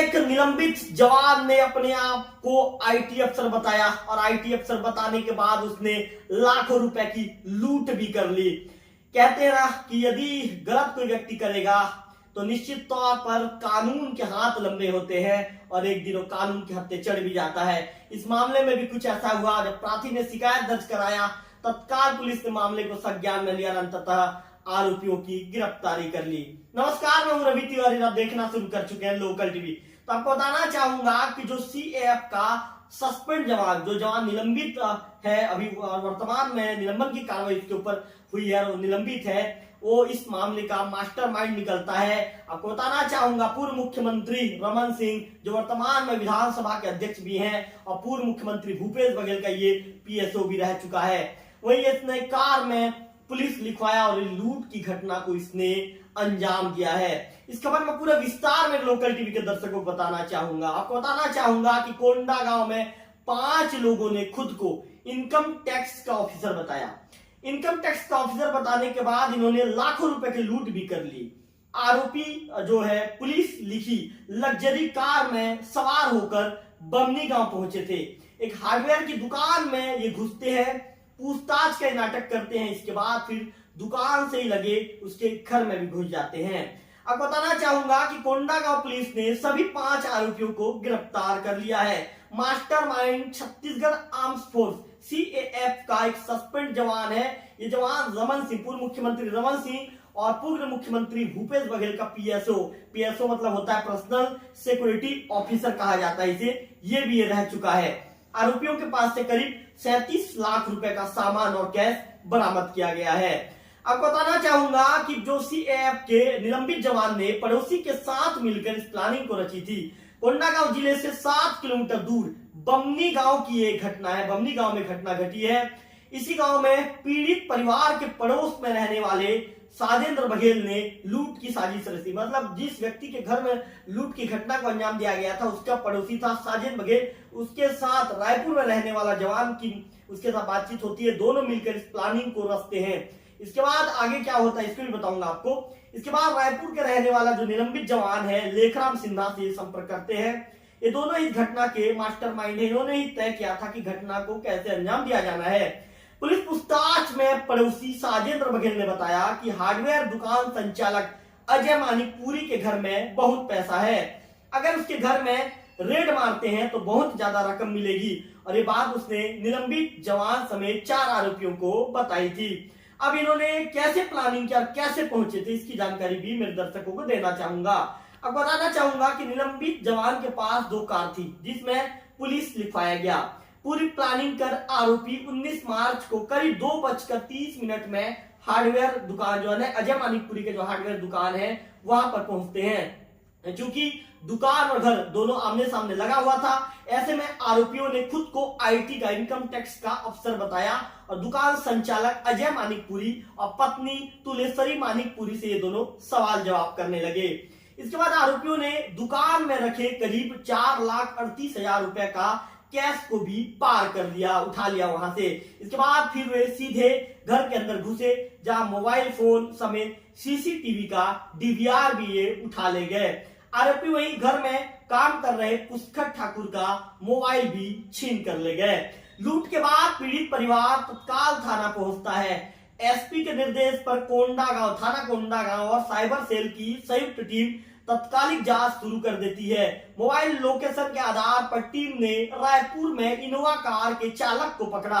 एक निलंबित जवान ने अपने आप को आईटी अफसर बताया और आईटी अफसर बताने के बाद उसने लाखों रुपए की लूट भी कर ली। कहते हैं ना कि यदि गलत कोई व्यक्ति करेगा तो निश्चित तौर पर कानून के हाथ लंबे होते हैं और एक दिन वो कानून के हत्थे चढ़ भी जाता है। इस मामले में भी कुछ ऐसा हुआ। जब प्रार्थी ने शिकायत दर्ज कराया, तत्काल पुलिस ने मामले को संज्ञान में लिया और अंततः आरोपियों की गिरफ्तारी कर ली। नमस्कार, मैं हूं रवि तिवारी, आप देखना शुरू कर चुके हैं लोकल टीवी। तो आपको बताना चाहूंगा कि जो सीएएफ का सस्पेंड जवान, जो जवान निलंबित है, अभी वर्तमान में निलंबन की कार्रवाई इसके ऊपर हुई है और निलंबित है, वो इस मामले का मास्टरमाइंड निकलता है। आपको बताना चाहूंगा पूर्व मुख्यमंत्री रमन सिंह, जो वर्तमान में विधानसभा के अध्यक्ष भी हैं, और पूर्व मुख्यमंत्री भूपेश बघेल का ये पीएसओ भी रह चुका है। वही इसने कार में पुलिस लिखवाया और लूट की घटना को इसने अंजाम दिया है। इस खबर में पूरे विस्तार में लोकल टीवी के दर्शकों को बताना चाहूंगा। आपको बताना चाहूंगा कि कोंडा गांव में 5 लोगों ने खुद को इनकम टैक्स का ऑफिसर बताया। इनकम टैक्स का ऑफिसर बताने के बाद इन्होंने लाखों रुपए की लूट भी कर ली। आरोपी जो है पुलिस लिखी लग्जरी कार में सवार होकर बमनी गांव पहुंचे थे। एक हार्डवेयर की दुकान में ये घुसते हैं, पूछताछ का नाटक करते हैं, इसके बाद फिर दुकान से ही लगे उसके घर में भी घुस जाते हैं। अब बताना चाहूंगा कि कोंडागांव पुलिस ने सभी 5 आरोपियों को गिरफ्तार कर लिया है। Mastermind Chhattisgarh arms force CAF का एक सस्पेंड जवान है। ये जवान रमन सिंह, पूर्व मुख्यमंत्री रमन सिंह और पूर्व मुख्यमंत्री भूपेश बघेल का पीएसओ मतलब होता है पर्सनल सिक्योरिटी ऑफिसर कहा जाता है इसे, ये भी ये रह चुका है। आरोपियों के पास से करीब 37 लाख रुपए का सामान और कैश बरामद किया गया है। आपको बताना चाहूंगा कि जो सीएएफ के निलंबित जवान ने पड़ोसी के साथ मिलकर इस प्लानिंग को रची थी। कोंडागांव जिले से 7 किलोमीटर दूर बमनी गांव की ये घटना है। बमनी गांव में घटना घटी है। इसी गांव में पीड़ित परिवार के पड़ोस में रहने वाले साजेंद्र बघेल ने लूट की साजिश रची। मतलब जिस व्यक्ति के घर में लूट की घटना को अंजाम दिया गया था उसका पड़ोसी था साजेंद्र बघेल। उसके साथ रायपुर में रहने वाला जवान की उसके साथ बातचीत होती है, दोनों मिलकर इस प्लानिंग को रचते हैं। इसके बाद आगे क्या होता है इसको भी बताऊंगा आपको। इसके बाद रायपुर के रहने वाला जो निलंबित जवान है लेखराम सिन्हा से संपर्क करते हैं। ये दोनों इस घटना के मास्टरमाइंड है। इन्होंने ही तय किया था कि घटना को कैसे अंजाम दिया जाना है। पुलिस पूछताछ में पड़ोसी साजेंद्र बघेल ने बताया कि हार्डवेयर दुकान संचालक अजय मानिकपुरी के घर में बहुत पैसा है, अगर उसके घर में रेड मारते हैं तो बहुत ज्यादा रकम मिलेगी, और ये बात उसने निलंबित जवान समेत 4 आरोपियों को बताई थी। अब इन्होंने कैसे प्लानिंग किया, कैसे पहुंचे थे, इसकी जानकारी भी मेरे दर्शकों को देना चाहूंगा। अब बताना चाहूंगा कि निलंबित जवान के पास 2 कार थी जिसमें पुलिस लिखवाया गया। पूरी प्लानिंग कर आरोपी 19 मार्च को करीब 2:30 में हार्डवेयर दुकान जो है अजय मानिकपुरी के जो हार्डवेयर दुकान है वहां पर पहुंचते हैं। चूंकि दुकान और घर दोनों आमने सामने लगा हुआ था, ऐसे में आरोपियों ने खुद को आईटी का इनकम टैक्स का अफसर बताया और दुकान संचालक अजय मानिकपुरी और पत्नी तुलेश्वरी मानिकपुरी से ये दोनों सवाल जवाब करने लगे। इसके बाद आरोपियों ने दुकान में रखे करीब 4,38,000 रुपए का कैश को भी पार कर लिया, उठा लिया वहां से। इसके बाद फिर वे सीधे घर के अंदर घुसे, जहां मोबाइल फोन समेत सीसीटीवी का डीवीआर भी ये उठा ले गए। आरोपी वही घर में काम कर रहे पुष्कर ठाकुर का मोबाइल भी छीन कर ले गए। लूट के बाद पीड़ित परिवार तत्काल थाना पहुंचता है। एसपी के निर्देश पर कोंडागांव थाना कोंडागांव और साइबर सेल की संयुक्त टीम तत्कालिक जांच शुरू कर देती है। मोबाइल लोकेशन के आधार पर टीम ने रायपुर में इनोवा कार के चालक को पकड़ा।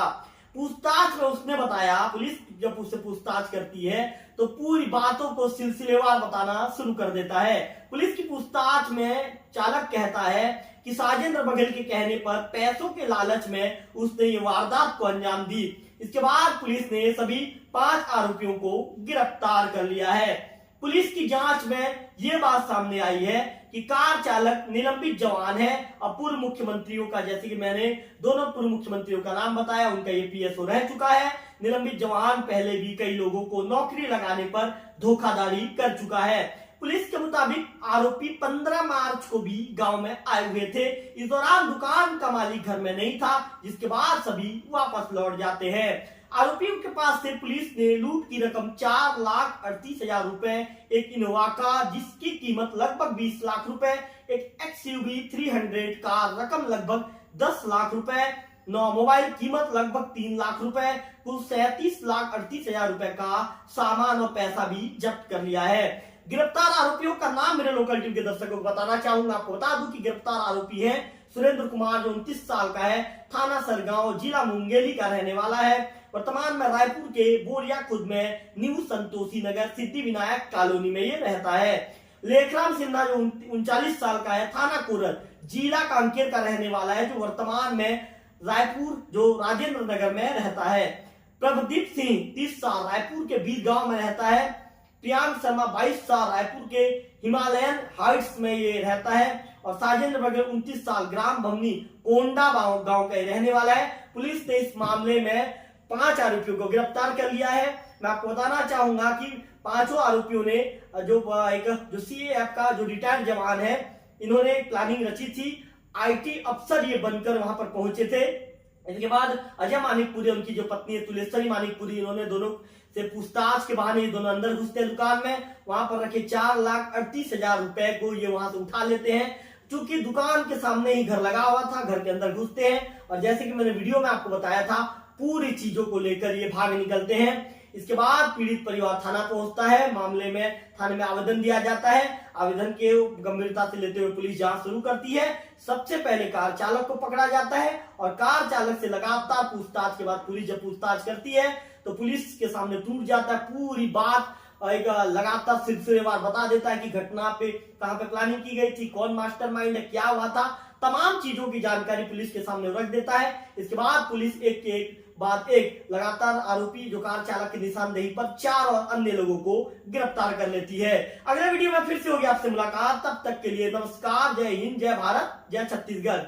पूछताछ में उसने बताया, पुलिस जब उससे पूछताछ करती है तो पूरी बातों को सिलसिलेवार बताना शुरू कर देता है। पुलिस की पूछताछ में चालक कहता है कि साजेंद्र बघेल के कहने पर पैसों के लालच में उसने ये वारदात को अंजाम दी। इसके बाद पुलिस ने सभी 5 आरोपियों को गिरफ्तार कर लिया है। पुलिस की जांच में यह बात सामने आई है कि कार चालक निलंबित जवान है और पूर्व मुख्यमंत्रियों का, जैसे कि मैंने दोनों पूर्व मुख्यमंत्रियों का नाम बताया, उनका ये पीएसओ रह चुका है। निलंबित जवान पहले भी कई लोगों को नौकरी लगाने पर धोखाधड़ी कर चुका है। पुलिस के मुताबिक आरोपी 15 मार्च को भी गांव में आए हुए थे। इस दौरान दुकान का मालिक घर में नहीं था, जिसके बाद सभी वापस लौट जाते हैं। आरोपियों के पास से पुलिस ने लूट की रकम 4,38,000 रुपए, एक इनोवा कार जिसकी कीमत लगभग 20 लाख रुपए, एक XUV 300 कार, रकम लगभग 10 लाख रुपए, 9 मोबाइल, कीमत लगभग 3 लाख रुपए, कुल 37,38,000 रुपए का सामान और पैसा भी जब्त कर लिया है। गिरफ्तार आरोपियों का नाम मेरे लोकल टीवी के दर्शकों को बताना चाहूंगा। आपको बता दूं कि गिरफ्तार आरोपी है सुरेंद्र कुमार, जो 29 साल का है, थाना सरगांव, जिला मुंगेली का रहने वाला है। वर्तमान में रायपुर के बोरिया खुद में न्यू संतोषी नगर सिद्धि विनायक कॉलोनी में ये रहता है। लेखराम सिन्हा जो 39 साल का है, थाना कोरल, जिला कांकेर का रहने वाला है, जो वर्तमान में रायपुर जो राजेंद्र नगर में रहता है। प्रभदीप सिंह 30 साल, रायपुर के बीर गांव में रहता है। प्रियांक शर्मा 22 साल, रायपुर के हिमालयन हाइट्स में ये रहता है। और साजेंद्र बघेल 29 साल, ग्राम भमनी कोंडा गांव का रहने वाला है। पुलिस ने इस मामले में 5 आरोपियों को गिरफ्तार कर लिया है। मैं आपको बताना चाहूंगा कि 5 आरोपियों ने जो CAF का जो रिटायर्ड जवान है, इन्होंने प्लानिंग रची थी। IT अफसर ये बनकर वहां पर पहुंचे थे। इसके बाद अजय मानिकपुरी, उनकी जो पत्नी है तुलेश्वरी मानिकपुरी, इन्होंने दोनों से पूछताछ के बहाने दोनों अंदर घुसते हैं दुकान में। वहां पर रखे 4,38,000 रुपए को ये वहां से उठा लेते हैं। चूंकि दुकान के सामने ही घर लगा हुआ था, घर के अंदर घुसते हैं और जैसे कि मैंने वीडियो में आपको बताया था, पूरी चीजों को लेकर ये भाग निकलते हैं। इसके बाद पीड़ित परिवार थाना पहुंचता है। मामले में थाने में आवेदन दिया जाता है। आवेदन के गंभीरता से लेते हुए पुलिस जांच शुरू करती है। सबसे पहले कार चालक को पकड़ा जाता है और कार चालक से लगातार पूछताछ के बाद पुलिस जब पूछताछ करती है तो पुलिस के सामने टूट जाता है। पूरी बात एक लगातार सिलसिलेवार बता देता है कि घटना पे कहां पे प्लानिंग की गई थी, कौन मास्टरमाइंड है, क्या हुआ था, तमाम चीजों की जानकारी पुलिस के सामने रख देता है। इसके बाद पुलिस एक के बाद एक लगातार आरोपी जो कार चालक की निशानदेही पर 4 और अन्य लोगों को गिरफ्तार कर लेती है। अगले वीडियो में फिर से होगी आपसे मुलाकात। तब तक के लिए नमस्कार, जय हिंद, जय भारत, जय छत्तीसगढ़।